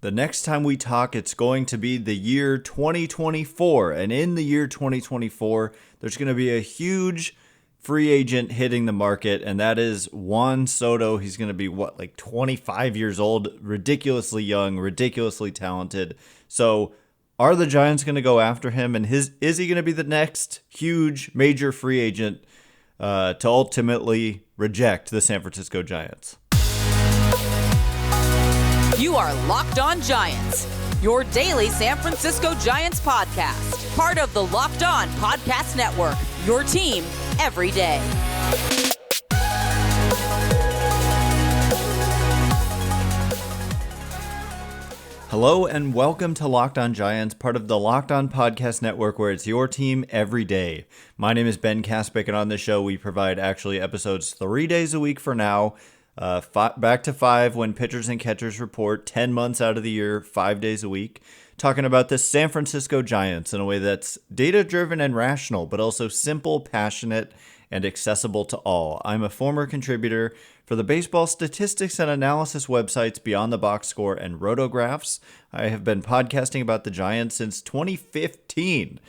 The next time we talk, it's going to be the year 2024. And in the year 2024, there's going to be a huge free agent hitting the market, and that is Juan Soto. He's going to be, 25 years old, ridiculously young, ridiculously talented. So are the Giants going to go after him? And is he going to be the next huge major free agent to ultimately reject the San Francisco Giants? You are Locked On Giants, your daily San Francisco Giants podcast. Part of the Locked On Podcast Network, your team every day. Hello and welcome to Locked On Giants, part of the Locked On Podcast Network, where it's your team every day. My name is Ben Kaspick, and on this show we provide episodes 3 days a week for now. Back to 5 when pitchers and catchers report, 10 months out of the year, 5 days a week, talking about the San Francisco Giants in a way that's data-driven and rational, but also simple, passionate, and accessible to all. I'm a former contributor for the baseball statistics and analysis websites Beyond the Box Score and Rotographs. I have been podcasting about the Giants since 2015.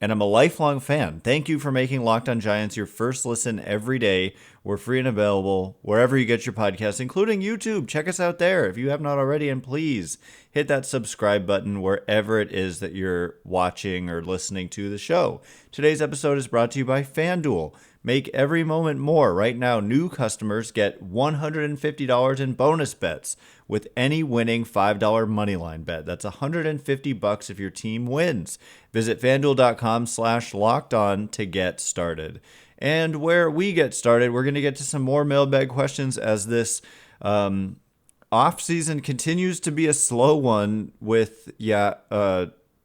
And I'm a lifelong fan. Thank you for making Locked On Giants your first listen every day. We're free and available wherever you get your podcasts, including YouTube. Check us out there if you have not already. And please hit that subscribe button wherever it is that you're watching or listening to the show. Today's episode is brought to you by FanDuel. Make every moment more. Right now, new customers get $150 in bonus bets with any winning $5 moneyline bet. That's $150 if your team wins. Visit FanDuel.com/lockedon to get started. And where we get started, we're going to get to some more mailbag questions as this off-season continues to be a slow one with, I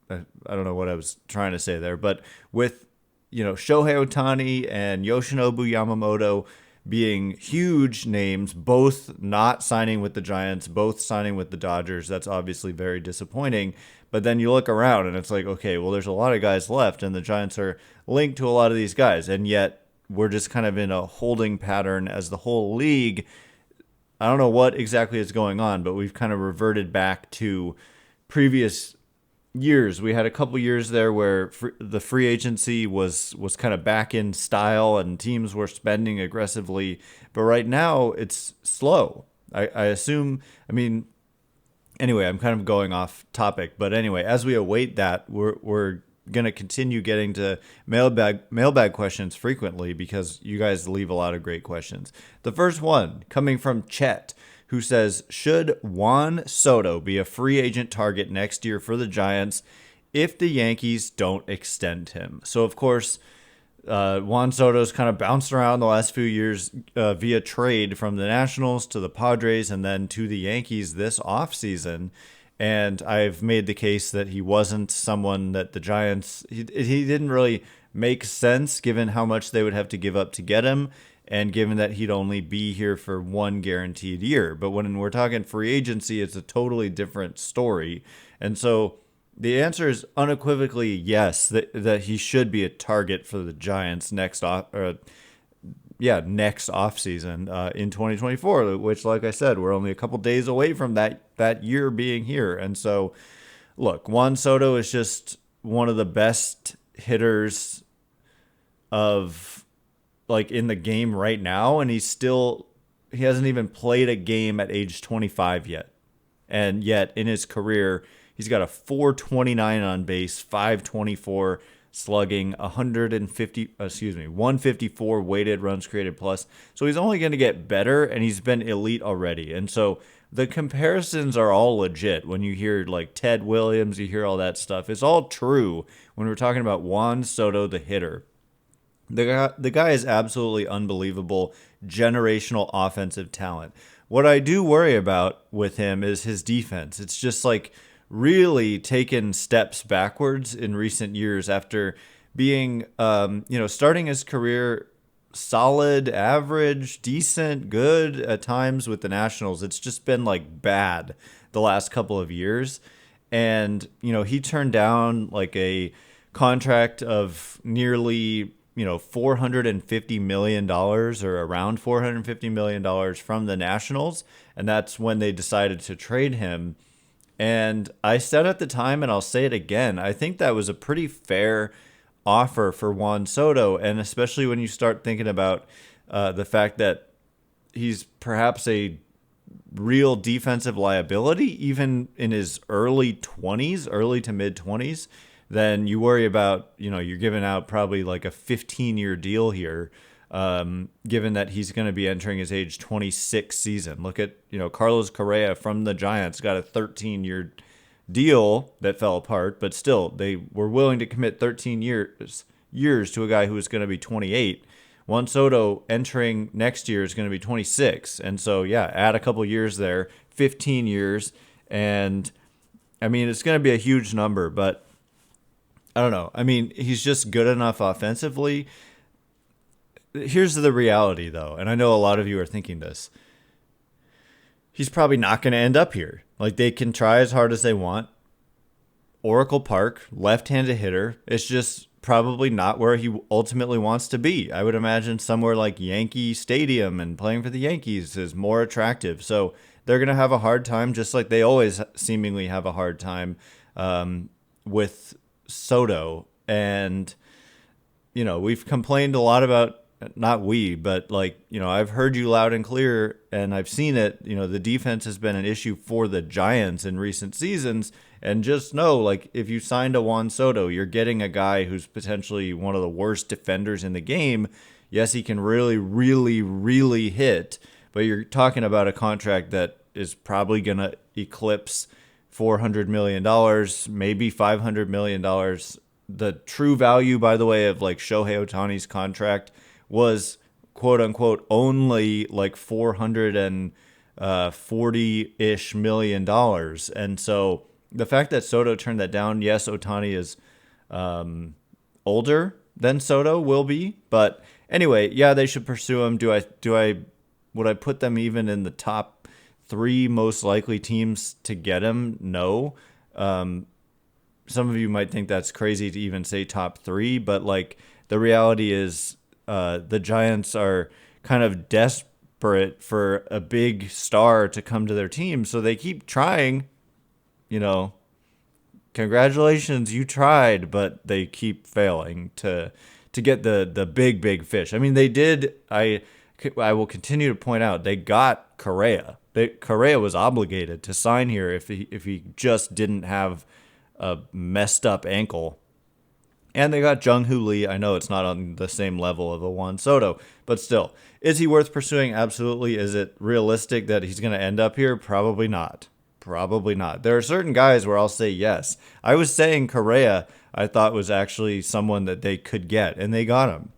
don't know what I was trying to say there, but with Shohei Ohtani and Yoshinobu Yamamoto being huge names, both not signing with the Giants, both signing with the Dodgers. That's obviously very disappointing. But then you look around and it's like, okay, well, there's a lot of guys left and the Giants are linked to a lot of these guys. And yet we're just kind of in a holding pattern as the whole league. I don't know what exactly is going on, but we've kind of reverted back to previous years. We had a couple years there where the free agency was kind of back in style and teams were spending aggressively, but right now it's slow. I assume, anyway, I'm kind of going off topic, but anyway, as we await that, we're going to continue getting to mailbag questions frequently because you guys leave a lot of great questions. The first one coming from Chet, who says, should Juan Soto be a free agent target next year for the Giants if the Yankees don't extend him? So, of course, Juan Soto's kind of bounced around the last few years via trade from the Nationals to the Padres and then to the Yankees this offseason. And I've made the case that he wasn't someone that the Giants, he didn't really make sense given how much they would have to give up to get him, and given that he'd only be here for one guaranteed year. But when we're talking free agency, it's a totally different story. And so the answer is unequivocally yes, that he should be a target for the Giants next offseason in 2024, which, like I said, we're only a couple days away from that year being here. And so, look, Juan Soto is just one of the best hitters in the game right now, and he hasn't even played a game at age 25 yet. And yet in his career, he's got a 429 on base, 524 slugging, 154 weighted runs created plus. So he's only going to get better, and he's been elite already. And so the comparisons are all legit. When you hear like Ted Williams, you hear all that stuff. It's all true when we're talking about Juan Soto, the hitter. The guy is absolutely unbelievable, generational offensive talent. What I do worry about with him is his defense. It's just like really taken steps backwards in recent years after being, starting his career solid, average, decent, good at times with the Nationals. It's just been like bad the last couple of years. And, he turned down like a contract of nearly $450 million or around $450 million from the Nationals. And that's when they decided to trade him. And I said at the time, and I'll say it again, I think that was a pretty fair offer for Juan Soto. And especially when you start thinking about the fact that he's perhaps a real defensive liability, even in his early to mid 20s, then you worry about, you're giving out probably like a 15-year deal here, given that he's going to be entering his age 26 season. Look at, Carlos Correa from the Giants got a 13-year deal that fell apart, but still they were willing to commit 13 years to a guy who was going to be 28. Juan Soto entering next year is going to be 26. And so, yeah, add a couple years there, 15 years. And I mean, it's going to be a huge number, but I don't know. I mean, he's just good enough offensively. Here's the reality, though, and I know a lot of you are thinking this. He's probably not going to end up here. Like, they can try as hard as they want. Oracle Park, left-handed hitter. It's just probably not where he ultimately wants to be. I would imagine somewhere like Yankee Stadium and playing for the Yankees is more attractive. So they're going to have a hard time, just like they always seemingly have a hard time with Soto. And, we've complained a lot about, not we, but I've heard you loud and clear and I've seen it. The defense has been an issue for the Giants in recent seasons. And just know, if you signed a Juan Soto, you're getting a guy who's potentially one of the worst defenders in the game. Yes, he can really, really, really hit, but you're talking about a contract that is probably going to eclipse $400 million, maybe $500 million. The true value, by the way, of Shohei Ohtani's contract was, quote unquote, only $440-ish million. And so the fact that Soto turned that down, yes, Ohtani is older than Soto will be, but anyway, yeah, they should pursue him. Would I put them even in the top 3 most likely teams to get him? No. Some of you might think that's crazy to even say top 3, but the reality is the Giants are kind of desperate for a big star to come to their team, so they keep trying. Congratulations, you tried, but they keep failing to get the big fish. I mean, they did. I will continue to point out they got Correa. Correa was obligated to sign here if he just didn't have a messed up ankle. And they got Jung Hoo Lee. I know it's not on the same level of a Juan Soto, but still, is he worth pursuing? Absolutely. Is it realistic that he's going to end up here? Probably not. Probably not. There are certain guys where I'll say yes. I was saying Correa, I thought was actually someone that they could get, and they got him,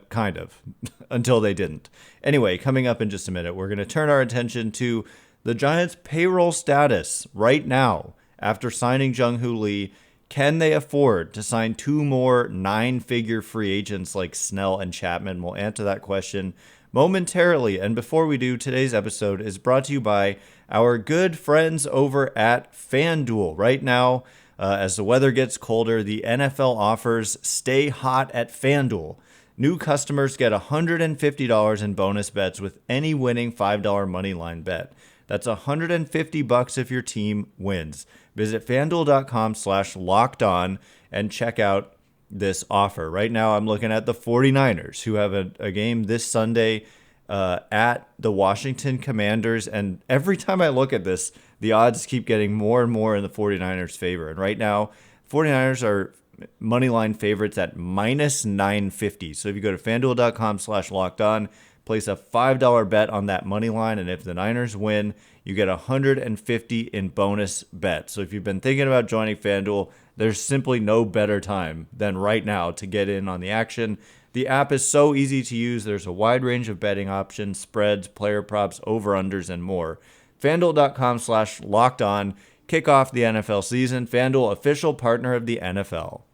kind of, until they didn't. Anyway, coming up in just a minute, we're going to turn our attention to the Giants' payroll status right now after signing Jung Hoo Lee. Can they afford to sign 2 more 9-figure free agents like Snell and Chapman? We'll answer that question momentarily. And before we do, today's episode is brought to you by our good friends over at FanDuel. Right now, as the weather gets colder, the NFL offers stay hot at FanDuel. New customers get $150 in bonus bets with any winning $5 moneyline bet. That's $150 if your team wins. Visit FanDuel.com/lockedon and check out this offer. Right now, I'm looking at the 49ers, who have a game this Sunday at the Washington Commanders. And every time I look at this, the odds keep getting more and more in the 49ers' favor. And right now, 49ers are moneyline favorites at minus 950. So if you go to FanDuel.com/lockedon, place a $5 bet on that money line, and if the Niners win, you get $150 in bonus bet. So if you've been thinking about joining FanDuel, there's simply no better time than right now to get in on the action. The app is so easy to use. There's a wide range of betting options, spreads, player props, over-unders, and more. FanDuel.com/lockedon. Kick off the NFL season. FanDuel, official partner of the NFL.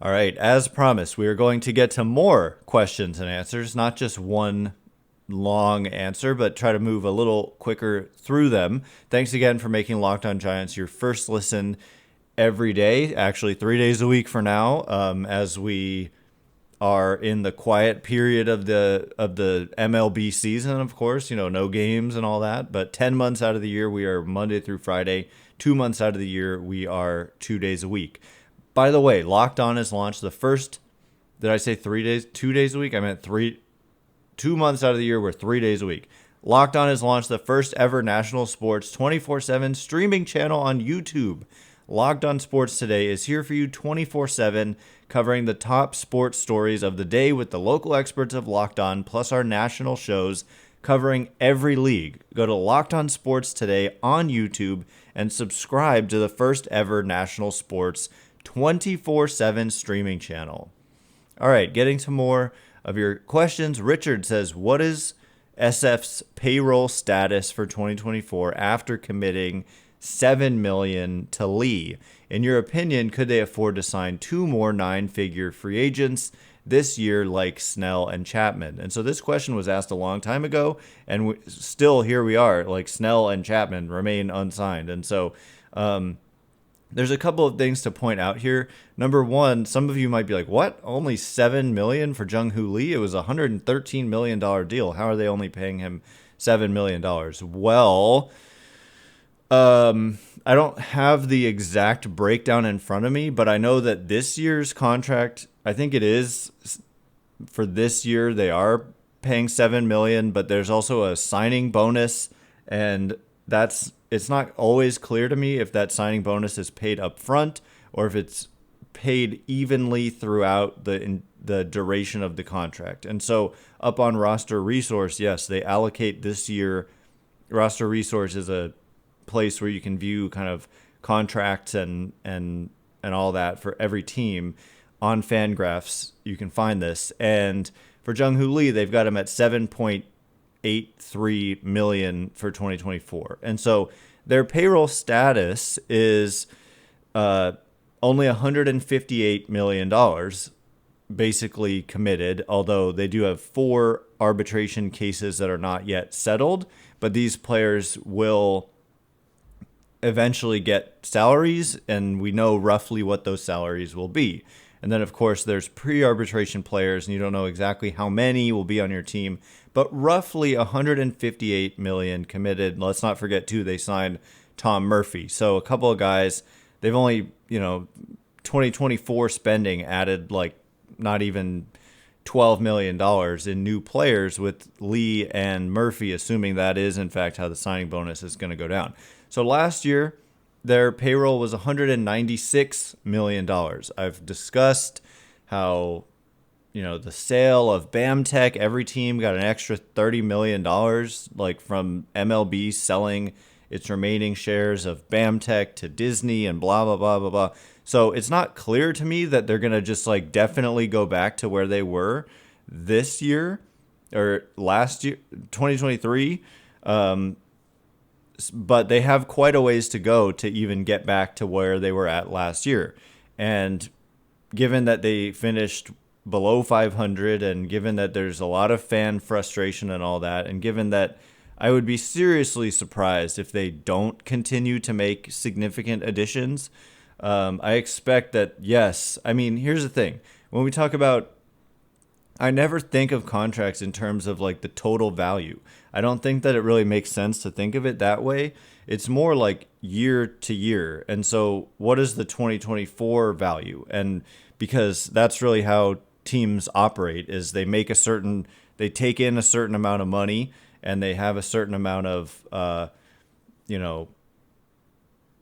All right, as promised, we are going to get to more questions and answers, not just one long answer, but try to move a little quicker through them. Thanks again for making Locked On Giants your first listen every day, actually 3 days a week for now, as we are in the quiet period of the MLB season, of course, no games and all that. But 10 months out of the year, we are Monday through Friday. 2 months out of the year, we are 2 days a week. By the way, Locked On has launched the first, did I say 3 days, 2 days a week? I meant 2 months out of the year, we're 3 days a week. Locked On has launched the first ever national sports 24/7 streaming channel on YouTube. Locked On Sports Today is here for you 24/7, covering the top sports stories of the day with the local experts of Locked On, plus our national shows covering every league. Go to Locked On Sports Today on YouTube and subscribe to the first ever national sports 24/7 streaming channel. All right, getting to more of your questions. Richard says, what is SF's payroll status for 2024 after committing $7 million to Lee? In your opinion, could they afford to sign 2 more 9-figure free agents this year like Snell and Chapman? And so this question was asked a long time ago, and still here we are, like Snell and Chapman remain unsigned. And so there's a couple of things to point out here. Number one, some of you might be like, what? Only $7 million for Jung Hoo Lee? It was a $113 million deal. How are they only paying him $7 million? Well, I don't have the exact breakdown in front of me, but I know that this year's contract, I think it is for this year, they are paying $7 million, but there's also a signing bonus, and it's not always clear to me if that signing bonus is paid up front or if it's paid evenly throughout the duration of the contract. And so up on Roster Resource, yes, they allocate this year. Roster Resource is a place where you can view kind of contracts and all that for every team. On Fangraphs, you can find this. And for Jung Hoo Lee, they've got him at $7.83 million for 2024. And so their payroll status is only $158 million basically committed, although they do have 4 arbitration cases that are not yet settled. But these players will eventually get salaries, and we know roughly what those salaries will be. And then, of course, there's pre-arbitration players, and you don't know exactly how many will be on your team, but roughly $158 million committed. Let's not forget, too, they signed Tom Murphy. So a couple of guys, they've only, 2024 spending added like not even $12 million in new players with Lee and Murphy, assuming that is, in fact, how the signing bonus is going to go down. So last year, their payroll was $196 million. I've discussed how, the sale of BAMTech, every team got an extra $30 million, like from MLB selling its remaining shares of BAMTech to Disney and blah, blah, blah, blah, blah. So it's not clear to me that they're going to just like definitely go back to where they were this year or last year, 2023. But they have quite a ways to go to even get back to where they were at last year. And given that they finished below 500, and given that there's a lot of fan frustration and all that, and given that I would be seriously surprised if they don't continue to make significant additions, I expect that, yes. I mean, here's the thing. When we talk about, I never think of contracts in terms of like the total value. I don't think that it really makes sense to think of it that way. It's more like year to year. And so what is the 2024 value? And because that's really how teams operate, is they take in a certain amount of money, and they have a certain amount of,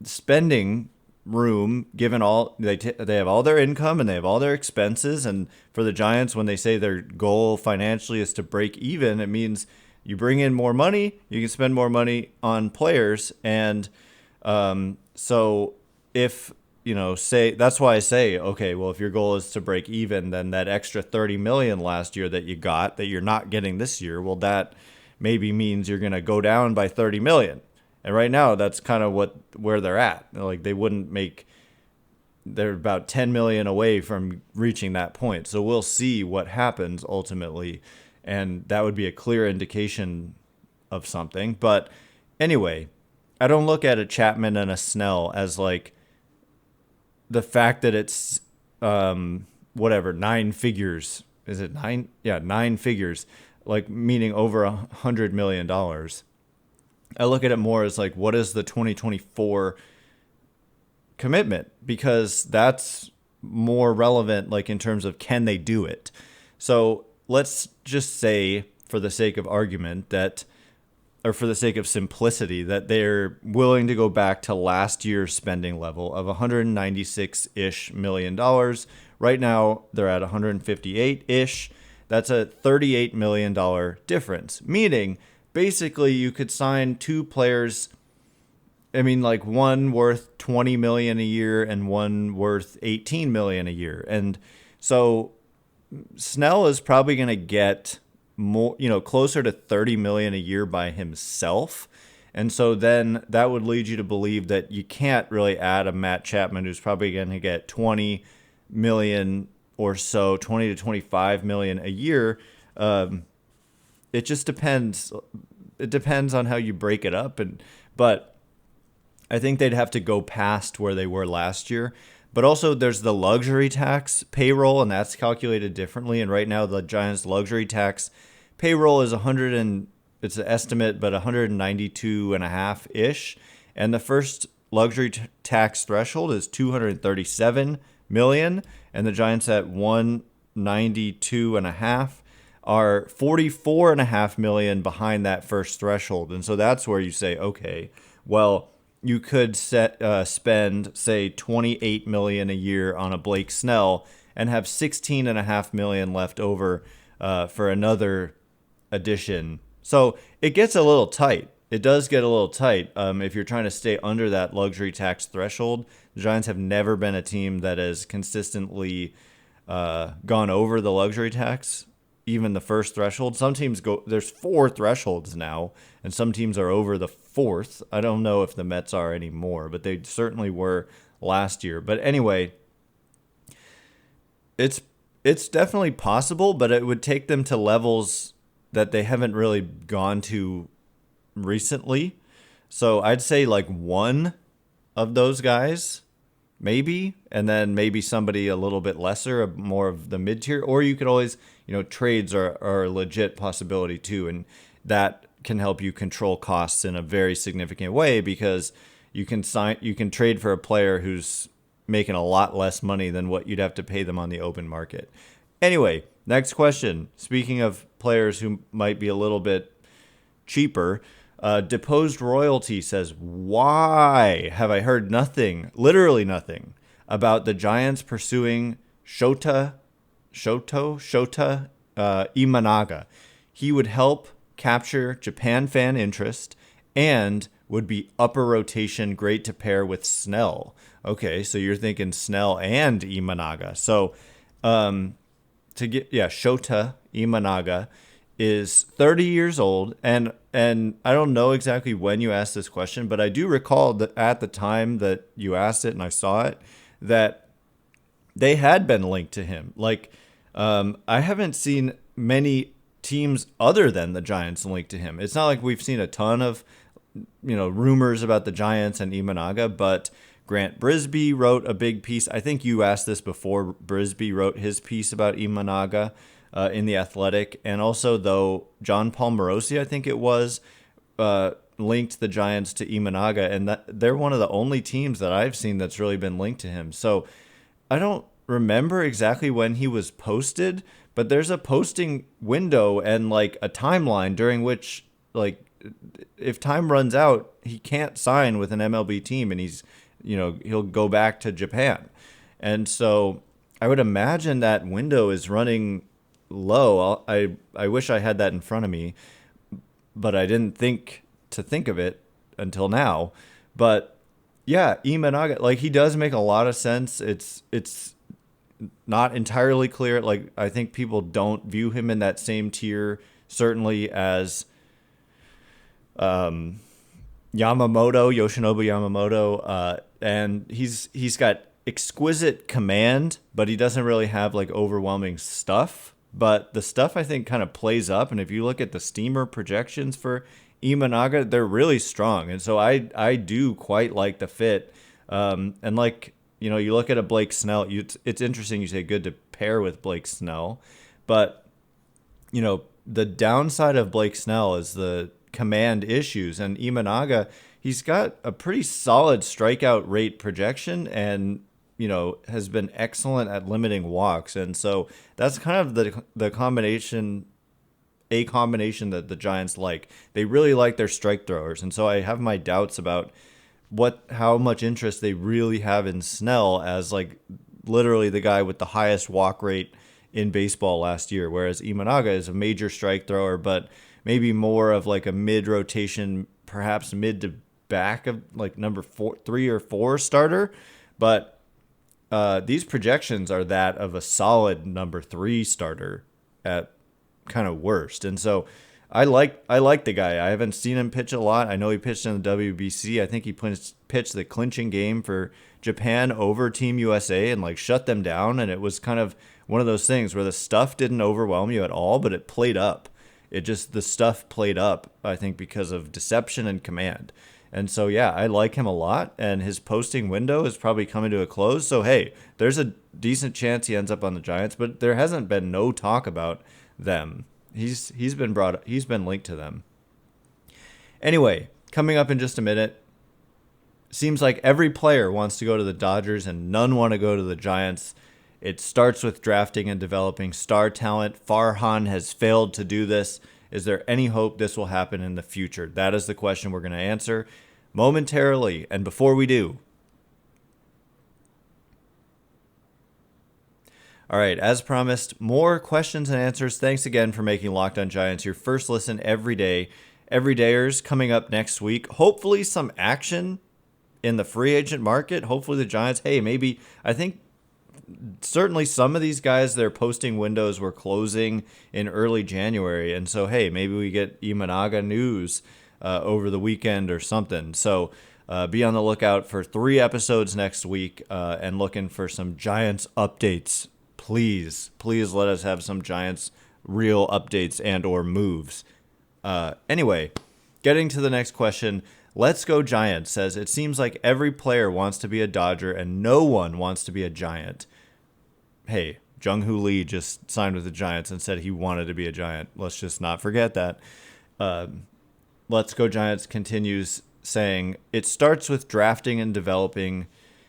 spending room given all they have all their income and they have all their expenses. And for the Giants, when they say their goal financially is to break even, it means you bring in more money, you can spend more money on players. And so if, say, that's why I say, okay, well, if your goal is to break even, then that extra $30 million last year that you got that you're not getting this year, well, that maybe means you're going to go down by $30 million. And right now, that's kind of where they're at. Like they're about $10 million away from reaching that point. So we'll see what happens ultimately, and that would be a clear indication of something. But anyway, I don't look at a Chapman and a Snell as like the fact that it's 9 figures is it nine? Yeah, nine figures, like meaning over $100 million. I look at it more as like, what is the 2024 commitment? Because that's more relevant, like in terms of can they do it? So let's just say, for the sake of argument, that, or for the sake of simplicity, that they're willing to go back to last year's spending level of $196-ish million. Right now, they're at 158-ish. That's a $38 million difference, meaning basically you could sign two players. I mean, like one worth $20 million a year and one worth $18 million a year. And so Snell is probably going to get more, closer to $30 million a year by himself. And so then that would lead you to believe that you can't really add a Matt Chapman who's probably going to get 20 million or so, 20 to 25 million a year. It just depends. It depends on how you break it up. But I think they'd have to go past where they were last year. But also there's the luxury tax payroll, and that's calculated differently. And right now the Giants luxury tax payroll is it's an estimate, but 192 and a half ish. And the first luxury tax threshold is 237 million, and the Giants at 192 and a half are 44.5 million behind that first threshold. And so that's where you say, okay, well, you could spend, say, 28 million a year on a Blake Snell and have 16.5 million left over for another addition. So it gets a little tight. It does get a little tight if you're trying to stay under that luxury tax threshold. The Giants have never been a team that has consistently gone over the luxury tax, even the first threshold. Some teams there's 4 thresholds now, and some teams are over the 4th. I don't know if the Mets are anymore, but they certainly were last year. But anyway, it's definitely possible, but it would take them to levels that they haven't really gone to recently. So I'd say like one of those guys, maybe, and then maybe somebody a little bit lesser, more of the mid-tier. Or you could always, trades are a legit possibility too, and that can help you control costs in a very significant way, because you can trade for a player who's making a lot less money than what you'd have to pay them on the open market. Anyway, next question. Speaking of players who might be a little bit cheaper, Deposed Royalty says, why have I heard nothing, literally nothing, about the Giants pursuing Shota Imanaga? He would help capture Japan fan interest and would be upper rotation, great to pair with Snell. Okay, so you're thinking Snell and Imanaga. So Shota Imanaga is 30 years old, and I don't know exactly when you asked this question, but I do recall that at the time that you asked it and I saw it, that they had been linked to him. Like, I haven't seen many teams other than the Giants linked to him. It's not like we've seen a ton of, rumors about the Giants and Imanaga, but Grant Brisbee wrote a big piece. I think you asked this before. Brisbee wrote his piece about Imanaga in The Athletic. And also, though, John Paul Morosi, I think it was, linked the Giants to Imanaga. And they're one of the only teams that I've seen that's really been linked to him. So I don't remember exactly when he was posted, but there's a posting window and like a timeline during which, like, if time runs out, he can't sign with an MLB team, and he'll go back to Japan. And so I would imagine that window is running low. I wish I had that in front of me, but I didn't think of it until now. But yeah, Imanaga, like, he does make a lot of sense. It's not entirely clear. Like, I think people don't view him in that same tier, certainly, as Yoshinobu Yamamoto, and he's got exquisite command, but he doesn't really have like overwhelming stuff. But the stuff, I think, kind of plays up, and if you look at the steamer projections for Imanaga, they're really strong, and so I do quite like the fit. And like, you look at a Blake Snell, it's interesting you say good to pair with Blake Snell, But, the downside of Blake Snell is the command issues. And Imanaga, he's got a pretty solid strikeout rate projection and, has been excellent at limiting walks. And so that's kind of the combination that the Giants like. They really like their strike throwers. And so I have my doubts about how much interest they really have in Snell as like literally the guy with the highest walk rate in baseball last year, whereas Imanaga is a major strike thrower, but maybe more of like a mid-rotation, perhaps mid to back of like number 3 or 4 starter. But these projections are that of a solid number 3 starter at kind of worst. And so I like the guy. I haven't seen him pitch a lot. I know he pitched in the WBC. I think he pitched the clinching game for Japan over Team USA and like shut them down. And it was kind of one of those things where the stuff didn't overwhelm you at all, but it played up. The stuff played up, I think, because of deception and command. And so, yeah, I like him a lot, and his posting window is probably coming to a close. So, hey, there's a decent chance he ends up on the Giants, but there hasn't been no talk about them. He's been linked to them. Anyway, coming up in just a minute, seems like every player wants to go to the Dodgers and none want to go to the Giants. It starts with drafting and developing star talent. Farhan has failed to do this. Is there any hope this will happen in the future? That is the question we're going to answer momentarily. And before we do, all right, as promised, more questions and answers. Thanks again for making Locked On Giants your first listen every day. Everydayers coming up next week. Hopefully some action in the free agent market. Hopefully the Giants, I think certainly some of these guys, their posting windows were closing in early January. And so, hey, maybe we get Imanaga news over the weekend or something. So be on the lookout for 3 episodes next week and looking for some Giants updates. Please let us have some Giants real updates and or moves. Anyway, getting to the next question. Let's Go Giants says, it seems like every player wants to be a Dodger and no one wants to be a Giant. Hey, Jung Hoo Lee just signed with the Giants and said he wanted to be a Giant. Let's just not forget that. Let's Go Giants continues saying, it starts with drafting and developing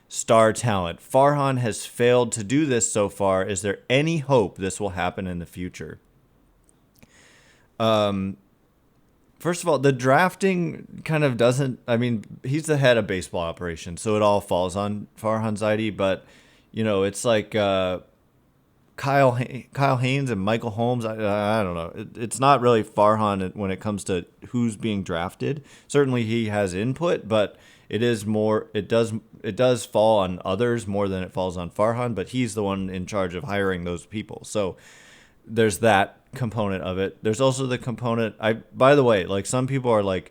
star talent. Farhan has failed to do this so far. Is there any hope this will happen in the future? First of all, the drafting kind of doesn't, he's the head of baseball operations, so it all falls on Farhan Zaidi, but, it's like Kyle Haynes and Michael Holmes. I don't know. It's not really Farhan when it comes to who's being drafted. Certainly he has input, but it does fall on others more than it falls on Farhan, but he's the one in charge of hiring those people. So there's that component of it. There's also the component, by the way, like some people are like,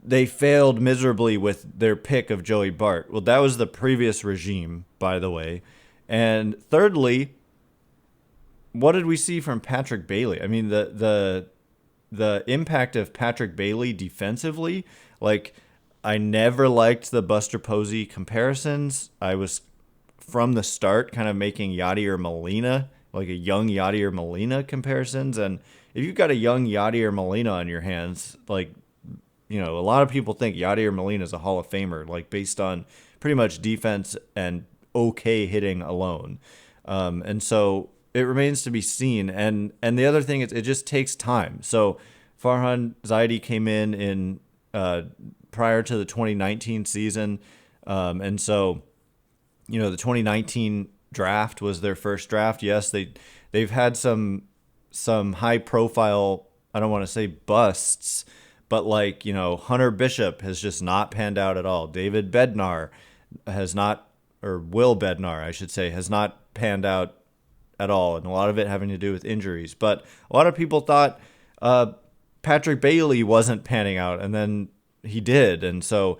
they failed miserably with their pick of Joey Bart. Well, that was the previous regime, by the way. And thirdly, what did we see from Patrick Bailey? The impact of Patrick Bailey defensively, like I never liked the Buster Posey comparisons. I was from the start kind of making Yadier Molina, like a young Yadier Molina comparisons. And if you've got a young Yadier Molina on your hands, like, a lot of people think Yadier Molina is a Hall of Famer, like based on pretty much defense and okay hitting alone. And so it remains to be seen. And the other thing is it just takes time. So Farhan Zaidi came in prior to the 2019 season. And so, the 2019 draft was their first draft. Yes, they've had some high profile, I don't want to say busts, but like, Hunter Bishop has just not panned out at all. David Bednar Will Bednar, I should say, has not panned out at all. And a lot of it having to do with injuries. But a lot of people thought Patrick Bailey wasn't panning out, and then he did. And so,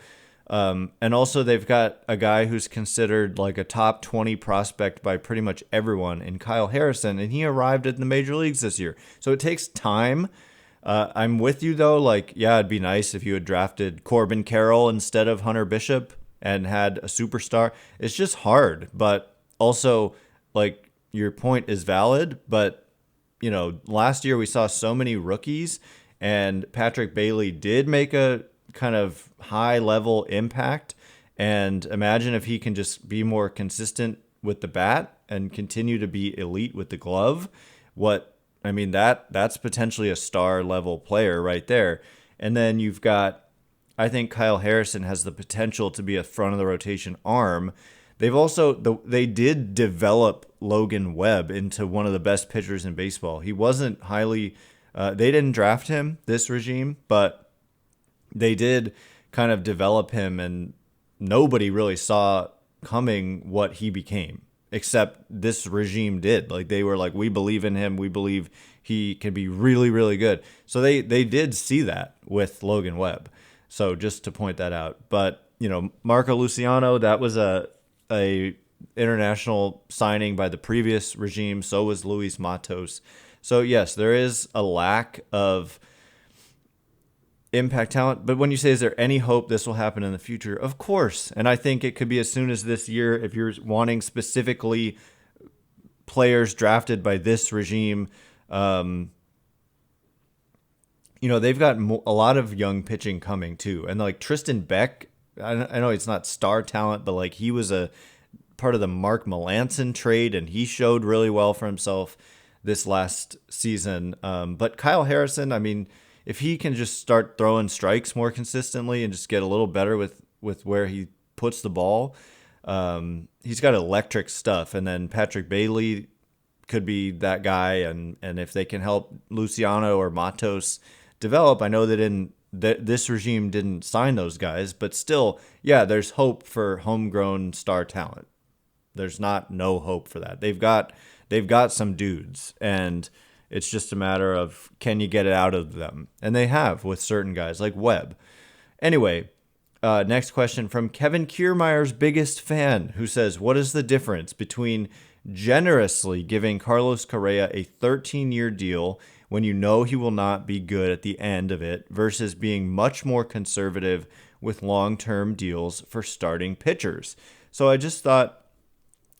and also they've got a guy who's considered like a top 20 prospect by pretty much everyone in Kyle Harrison, and he arrived in the major leagues this year. So it takes time. I'm with you though. Like, yeah, it'd be nice if you had drafted Corbin Carroll instead of Hunter Bishop and had a superstar. It's just hard, but also like your point is valid, but last year we saw so many rookies, and Patrick Bailey did make a kind of high level impact. And imagine if he can just be more consistent with the bat and continue to be elite with the glove. That's potentially a star level player right there. And then you've got, I think Kyle Harrison has the potential to be a front of the rotation arm. They did develop Logan Webb into one of the best pitchers in baseball. He wasn't highly, they didn't draft him, this regime, but they did kind of develop him, and nobody really saw coming what he became, except this regime did. Like, they were like, we believe in him. We believe he can be really, really good. So they did see that with Logan Webb. So just to point that out. But, Marco Luciano, that was a international signing by the previous regime. So was Luis Matos. So yes, there is a lack of impact talent. But when you say, is there any hope this will happen in the future? Of course. And I think it could be as soon as this year, if you're wanting specifically players drafted by this regime. They've got a lot of young pitching coming too. And like Tristan Beck, I know it's not star talent, but like he was a part of the Mark Melancon trade, and he showed really well for himself this last season. But Kyle Harrison, if he can just start throwing strikes more consistently and just get a little better with where he puts the ball, he's got electric stuff. And then Patrick Bailey could be that guy. And if they can help Luciano or Matos develop, I know that this regime didn't sign those guys, but still, yeah, there's hope for homegrown star talent. There's not no hope for that. They've got some dudes, and it's just a matter of, can you get it out of them? And they have with certain guys like Webb. Anyway, next question from Kevin Kiermaier's biggest fan, who says, what is the difference between generously giving Carlos Correa a 13-year deal when you know he will not be good at the end of it versus being much more conservative with long-term deals for starting pitchers? So I just thought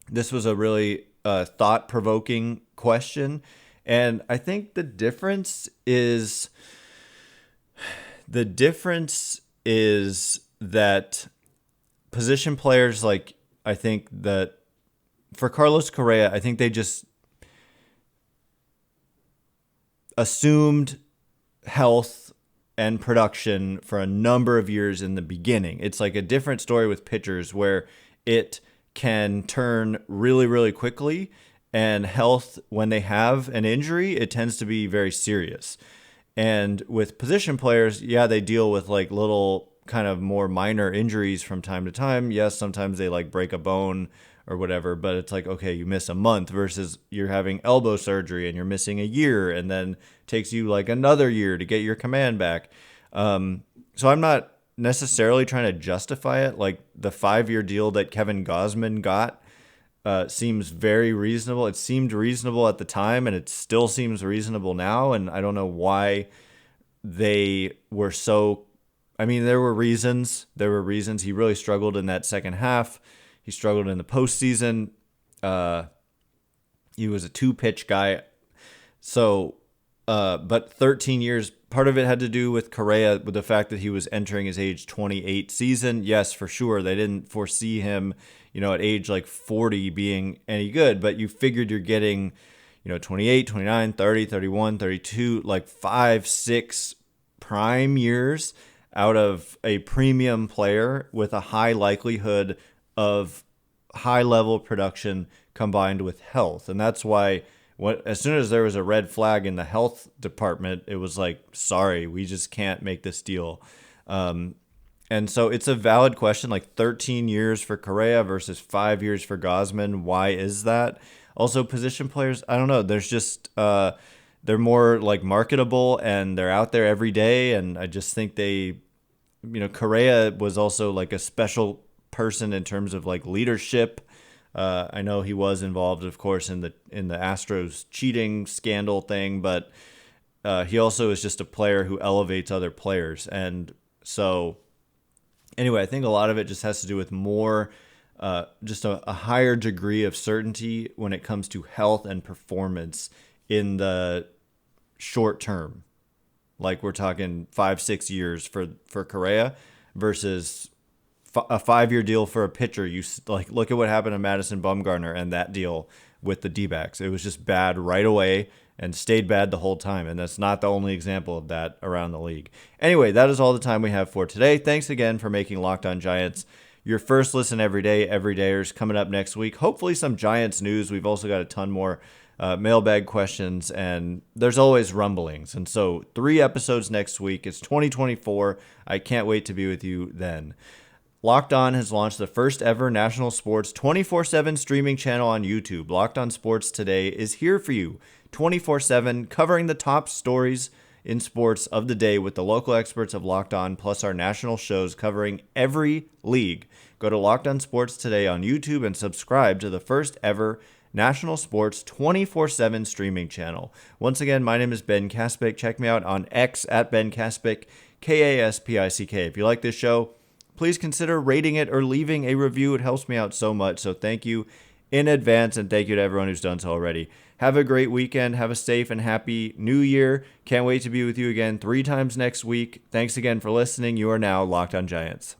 this was a really thought-provoking question. And I think the difference is that position players, like, I think that for Carlos Correa, I think they just assumed health and production for a number of years in the beginning. It's like a different story with pitchers where it can turn really, really quickly, and health, when they have an injury, it tends to be very serious. And with position players, yeah, they deal with like little kind of more minor injuries from time to time. Yes, sometimes they like break a bone or whatever, but it's like, okay, you miss a month versus you're having elbow surgery and you're missing a year, and then it takes you like another year to get your command back. So I'm not necessarily trying to justify it. Like the 5-year deal that Kevin Gausman got seems very reasonable. It seemed reasonable at the time, and it still seems reasonable now. And I don't know why they were so. There were reasons. He really struggled in that second half. He struggled in the postseason. He was a 2-pitch guy. So, but 13 years, part of it had to do with Correa, with the fact that he was entering his age 28 season. Yes, for sure. They didn't foresee him, at age like 40 being any good, but you figured you're getting, 28, 29, 30, 31, 32, like 5, 6 prime years out of a premium player with a high likelihood of high level production combined with health. And that's why as soon as there was a red flag in the health department, it was like, sorry, we just can't make this deal. And so it's a valid question, like 13 years for Correa versus 5 years for Gausman. Why is that? Also, position players, I don't know. There's just, they're more like marketable and they're out there every day. And I just think Correa was also like a special person in terms of like leadership. I know he was involved, of course, in the Astros cheating scandal thing, but he also is just a player who elevates other players. And so anyway, I think a lot of it just has to do with more, just a higher degree of certainty when it comes to health and performance in the short term. Like we're talking 5-6 years for Correa versus a 5-year deal for a pitcher. You like look at what happened to Madison Bumgarner and that deal with the D-backs. It was just bad right away and stayed bad the whole time. And that's not the only example of that around the league. Anyway, that is all the time we have for today. Thanks again for making Locked On Giants your first listen every day. Everydayers coming up next week. Hopefully some Giants news. We've also got a ton more mailbag questions, and there's always rumblings. And so 3 episodes next week. It's 2024. I can't wait to be with you then. Locked On has launched the first ever national sports 24/7 streaming channel on YouTube. Locked On Sports Today is here for you 24/7, covering the top stories in sports of the day with the local experts of Locked On, plus our national shows covering every league. Go to Locked On Sports Today on YouTube and subscribe to the first ever national sports 24/7 streaming channel. Once again, my name is Ben Kaspick. Check me out on X at Ben Kaspick, Kaspick. If you like this show, please consider rating it or leaving a review. It helps me out so much. So thank you in advance, and thank you to everyone who's done so already. Have a great weekend. Have a safe and happy new year. Can't wait to be with you again 3 times next week. Thanks again for listening. You are now Locked On Giants.